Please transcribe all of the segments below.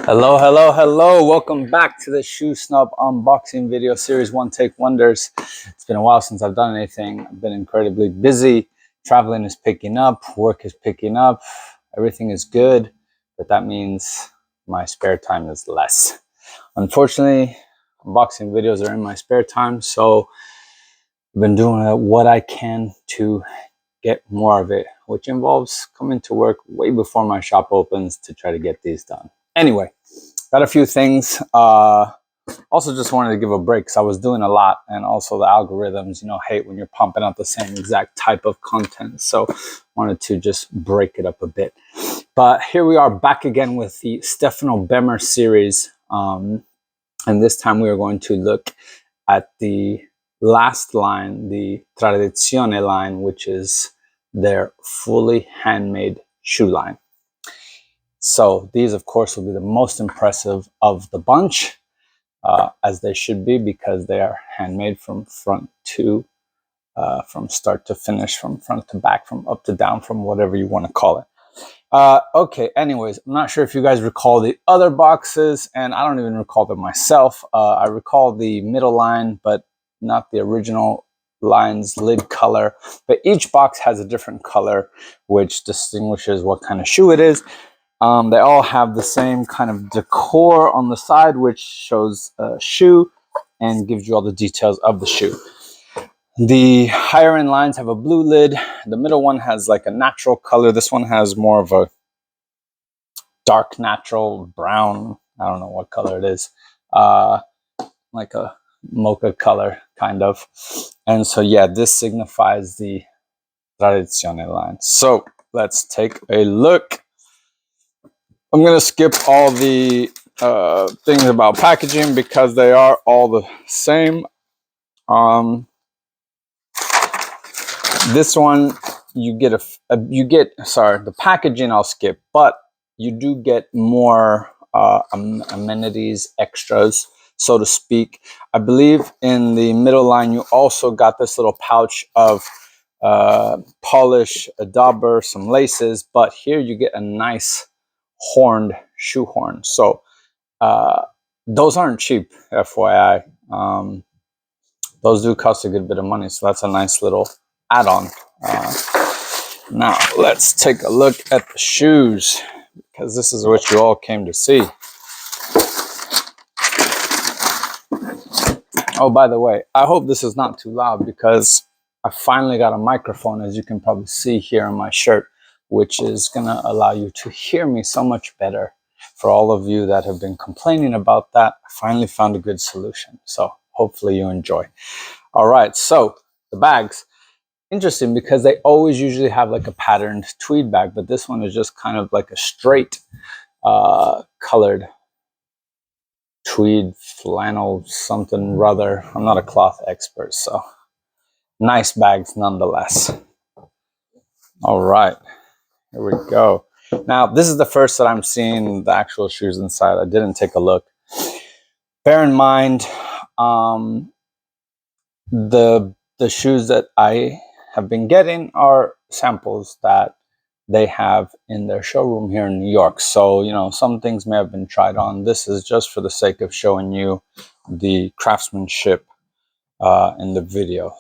Hello, hello, hello. Welcome back to the Shoe Snob unboxing video series, One Take Wonders. It's been a while since I've done anything. I've been incredibly busy. Traveling is picking up, work is picking up, everything is good, but that means my spare time is less. Unfortunately, unboxing videos are in my spare time, so I've been doing what I can to get more of it, which involves coming to work way before my shop opens to try to get these done. Anyway, got a few things. Also just wanted to give a break because I was doing a lot, and also the algorithms, hate when you're pumping out the same exact type of content. So wanted to just break it up a bit. But here we are back again with the Stefano Bemer series. And this time we are going to look at the last line, the Tradizione line, which is their fully handmade shoe line. So these, of course, will be the most impressive of the bunch, as they should be, because they are handmade from front to, from start to finish, from front to back, from up to down, from whatever you want to call it. Okay, anyways, I'm not sure if you guys recall the other boxes, and I don't even recall them myself. I recall the middle line, but not the original line's lid color. But each box has a different color, which distinguishes what kind of shoe it is. They all have the same kind of decor on the side, which shows a shoe and gives you all the details of the shoe. The higher end lines have a blue lid. The middle one has like a natural color. This one has more of a dark natural brown. I don't know what color it is. Like a mocha color, kind of. And so, yeah, this signifies the Tradizione line. So let's take a look. I'm going to skip all the things about packaging because they are all the same. This one, you get the packaging I'll skip, but you do get more amenities, extras, so to speak. I believe in the middle line, you also got this little pouch of polish, a dauber, some laces, but here you get a nice horned shoe horn. So those aren't cheap, FYI. Those do cost a good bit of money, so that's a nice little add-on. Now let's take a look at the shoes, because this is what you all came to see. Oh, by the way, I hope this is not too loud, because I finally got a microphone, as you can probably see here on my shirt, which is gonna allow you to hear me so much better. For all of you that have been complaining about that, I finally found a good solution. So hopefully you enjoy. All right, so the bags. Interesting, because they always usually have like a patterned tweed bag, but this one is just kind of like a straight colored tweed flannel something rather. I'm not a cloth expert, so nice bags nonetheless. All right, here we go. Now this is the first that I'm seeing the actual shoes inside. I didn't take a look. Bear in mind, the shoes that I have been getting are samples that they have in their showroom here in New York. So, some things may have been tried on. This is just for the sake of showing you the craftsmanship in the video.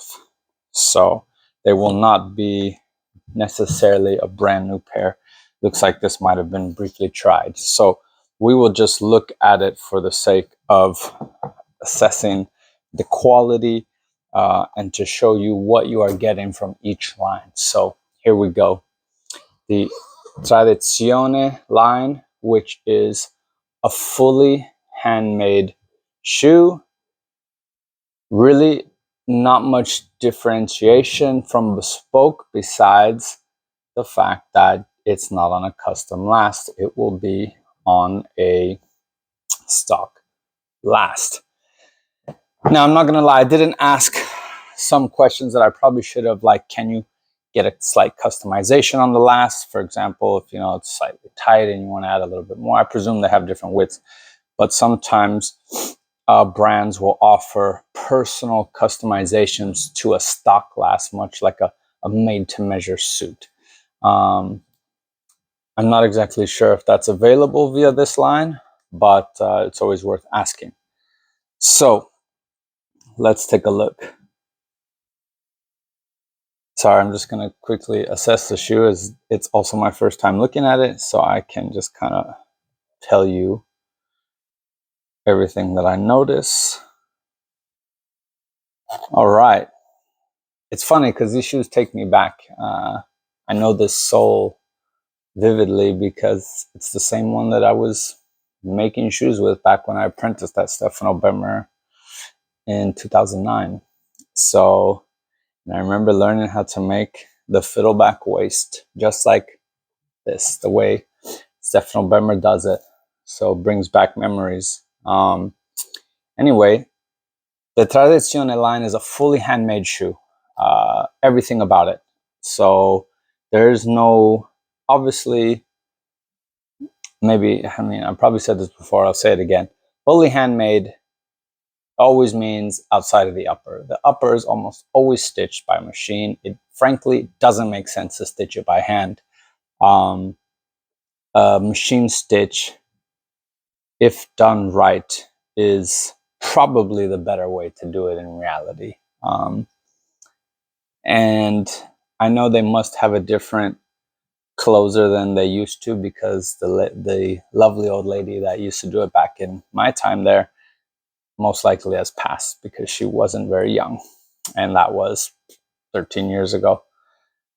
So they will not be necessarily a brand new pair. Looks like this might have been briefly tried. So we will just look at it for the sake of assessing the quality and to show you what you are getting from each line. So here we go. The Tradizione line, which is a fully handmade shoe. Really not much differentiation from bespoke, besides the fact that it's not on a custom last. It will be on a stock last. Now, I'm not going to lie, I didn't ask some questions that I probably should have, like, can you get a slight customization on the last? For example, if it's slightly tight and you want to add a little bit more. I presume they have different widths, but sometimes brands will offer personal customizations to a stock last, much like a made-to-measure suit. I'm not exactly sure if that's available via this line, but it's always worth asking. So let's take a look. Sorry, I'm just going to quickly assess the shoe, as it's also my first time looking at it, so I can just kind of tell you everything that I notice. All right. It's funny because these shoes take me back. I know this sole vividly because it's the same one that I was making shoes with back when I apprenticed at Stefano Bemer in 2009. So I remember learning how to make the fiddleback waist just like this, the way Stefano Bemer does it. So it brings back memories. Anyway, the Tradizione line is a fully handmade shoe. Everything about it. So there's no, obviously, maybe, I mean, I probably said this before, I'll say it again. Fully handmade always means outside of the upper. The upper is almost always stitched by machine. It frankly doesn't make sense to stitch it by hand. Machine stitch, if done right, is probably the better way to do it in reality. And I know they must have a different closer than they used to, because the lovely old lady that used to do it back in my time there most likely has passed, because she wasn't very young, and that was 13 years ago.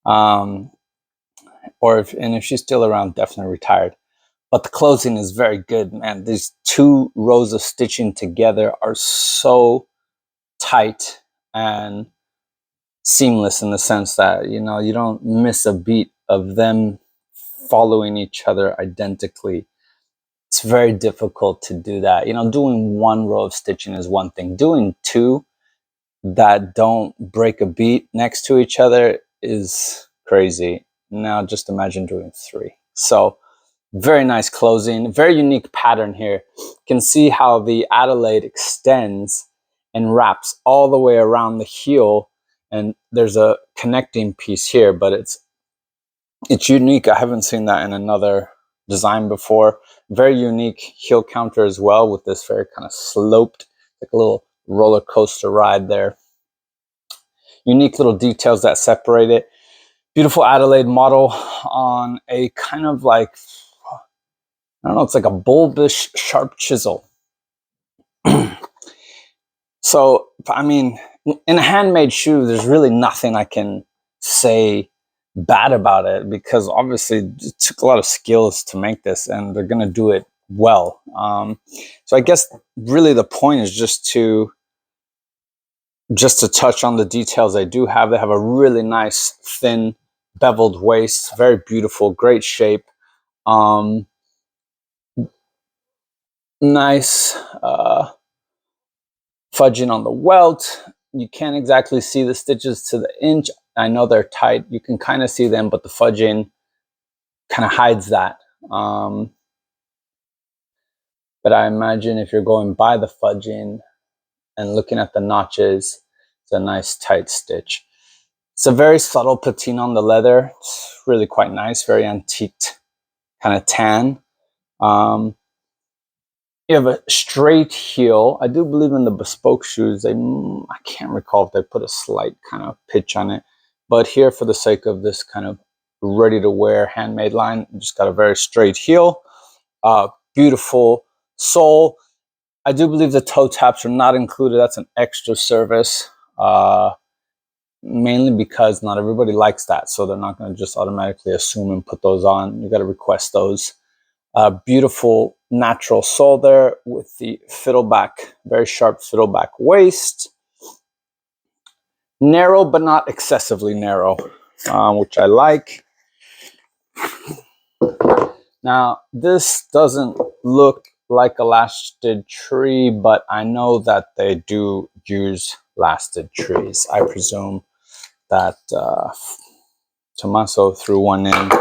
Or if she's still around, definitely retired. But the closing is very good, man. These two rows of stitching together are so tight and seamless, in the sense that, you know, you don't miss a beat of them following each other identically. It's very difficult to do that. You know, doing one row of stitching is one thing. Doing two that don't break a beat next to each other is crazy. Now just imagine doing three. So very nice closing, very unique pattern here. You can see how the Adelaide extends and wraps all the way around the heel, and there's a connecting piece here, but it's unique. I haven't seen that in another design before. Very unique heel counter as well, with this very kind of sloped, like a little roller coaster ride there. Unique little details that separate it. Beautiful Adelaide model on a kind of like, I don't know, it's like a bulbous sharp chisel. So, I mean, in a handmade shoe, there's really nothing I can say bad about it, because obviously it took a lot of skills to make this, and they're going to do it well. So I guess really the point is just to touch on the details they do have. They have a really nice thin beveled waist, very beautiful, great shape. Nice fudging on the welt. You can't exactly see the stitches to the inch. I know they're tight. You can kind of see them, but the fudging kind of hides that. But I imagine if you're going by the fudging and looking at the notches, it's a nice tight stitch. It's a very subtle patina on the leather. It's really quite nice, very antiqued kind of tan. You have a straight heel. I do believe in the bespoke shoes, I can't recall if they put a slight kind of pitch on it, but here, for the sake of this kind of ready to wear handmade line, just got a very straight heel. Beautiful sole. I do believe the toe taps are not included. That's an extra service, mainly because not everybody likes that, so they're not going to just automatically assume and put those on. You got to request those. Beautiful natural sole there with the fiddleback, very sharp fiddleback waist. Narrow, but not excessively narrow, which I like. Now, this doesn't look like a lasted tree, but I know that they do use lasted trees. I presume that Tommaso threw one in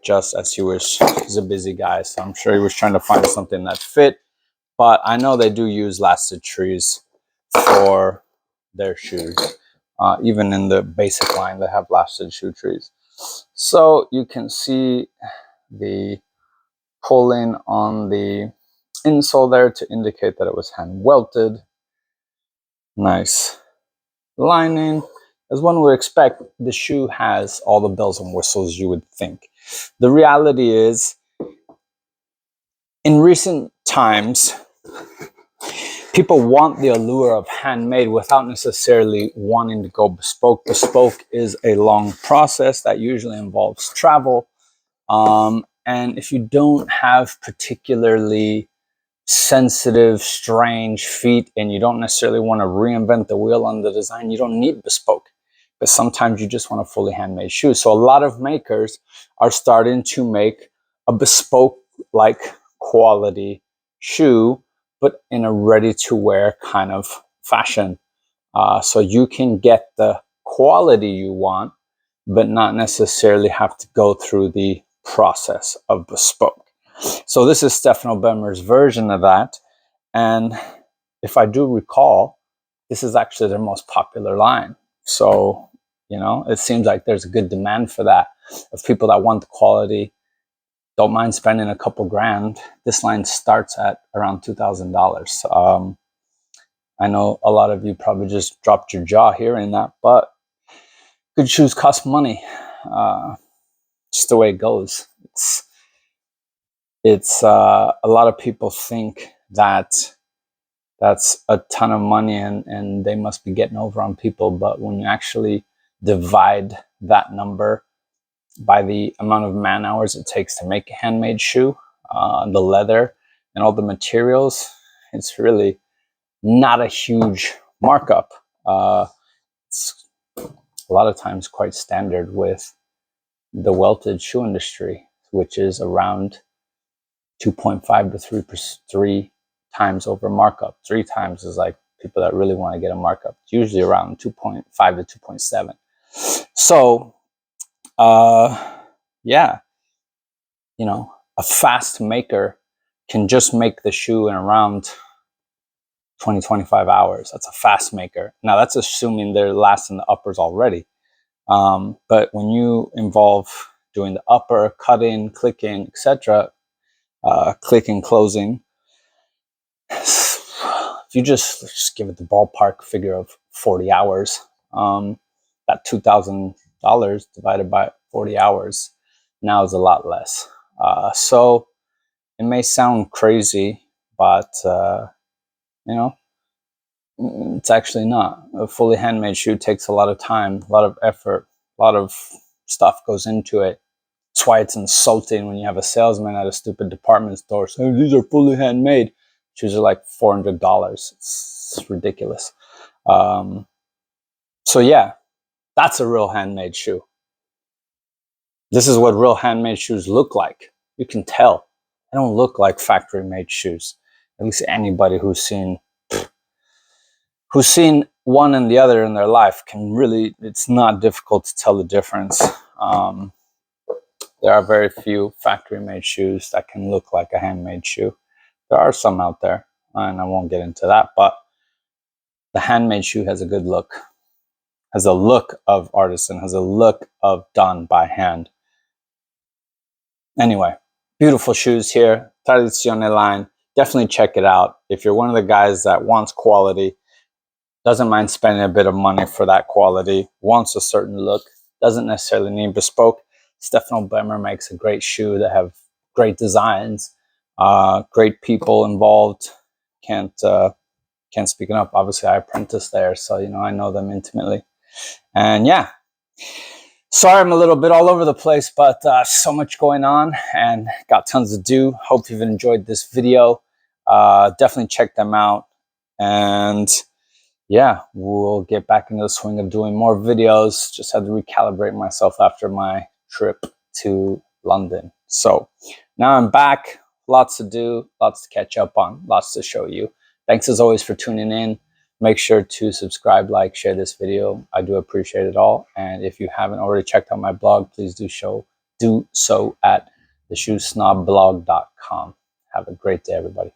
just as he's a busy guy, so I'm sure he was trying to find something that fit. But I know they do use lasted trees for their shoes. Even in the basic line, they have lasted shoe trees. So you can see the pulling on the insole there to indicate that it was hand welted. Nice lining. As one would expect, the shoe has all the bells and whistles you would think. The reality is, in recent times, people want the allure of handmade without necessarily wanting to go bespoke. Bespoke is a long process that usually involves travel. And if you don't have particularly sensitive, strange feet and you don't necessarily want to reinvent the wheel on the design, you don't need bespoke. But sometimes you just want a fully handmade shoe. So a lot of makers are starting to make a bespoke like quality shoe, but in a ready-to-wear kind of fashion. So you can get the quality you want, but not necessarily have to go through the process of bespoke. So this is Stefano Bemer's version of that. And if I do recall, this is actually their most popular line. So, you know, it seems like there's a good demand for that. Of people that want the quality, don't mind spending a couple grand. This line starts at around $2,000. I know a lot of you probably just dropped your jaw hearing that, but good shoes cost money. Just the way it goes. It's a lot of people think that that's a ton of money and they must be getting over on people. But when you actually divide that number by the amount of man hours it takes to make a handmade shoe, the leather and all the materials, it's really not a huge markup. It's a lot of times quite standard with the welted shoe industry, which is around 2.5 to 3 times over markup. 3 times is like people that really want to get a markup. It's usually around 2.5 to 2.7. So, yeah, you know, a fast maker can just make the shoe in around 20, 25 hours. That's a fast maker. Now, that's assuming they're lasting the uppers already. But when you involve doing the upper, cutting, clicking, etc., clicking, closing, if you just give it the ballpark figure of 40 hours, that $2,000 divided by 40 hours now is a lot less. So it may sound crazy, but you know, it's actually not. A fully handmade shoe takes a lot of time, a lot of effort, a lot of stuff goes into it. That's why it's insulting when you have a salesman at a stupid department store saying, these are fully handmade. Shoes are like $400. It's ridiculous. So yeah, that's a real handmade shoe. This is what real handmade shoes look like. You can tell. They don't look like factory made shoes. At least anybody who's seen one and the other in their life can really, it's not difficult to tell the difference. There are very few factory made shoes that can look like a handmade shoe. There are some out there, and I won't get into that, but the handmade shoe has a good look, has a look of artisan, has a look of done by hand. Anyway, beautiful shoes here, Tradizione Line. Definitely check it out. If you're one of the guys that wants quality, doesn't mind spending a bit of money for that quality, wants a certain look, doesn't necessarily need bespoke, Stefano Bemer makes a great shoe that have great designs, great people involved. Can't speak enough. Obviously, I apprenticed there, so you know I know them intimately. And yeah, sorry I'm a little bit all over the place, but so much going on and got tons to do. Hope you've enjoyed this video. Definitely check them out. And yeah, we'll get back into the swing of doing more videos. Just had to recalibrate myself after my trip to London. So now I'm back. Lots to do, lots to catch up on, lots to show you. Thanks as always for tuning in. Make sure to subscribe, like, share this video. I do appreciate it all. And if you haven't already checked out my blog, please do so at theshoesnnobblog.com. Have a great day, everybody.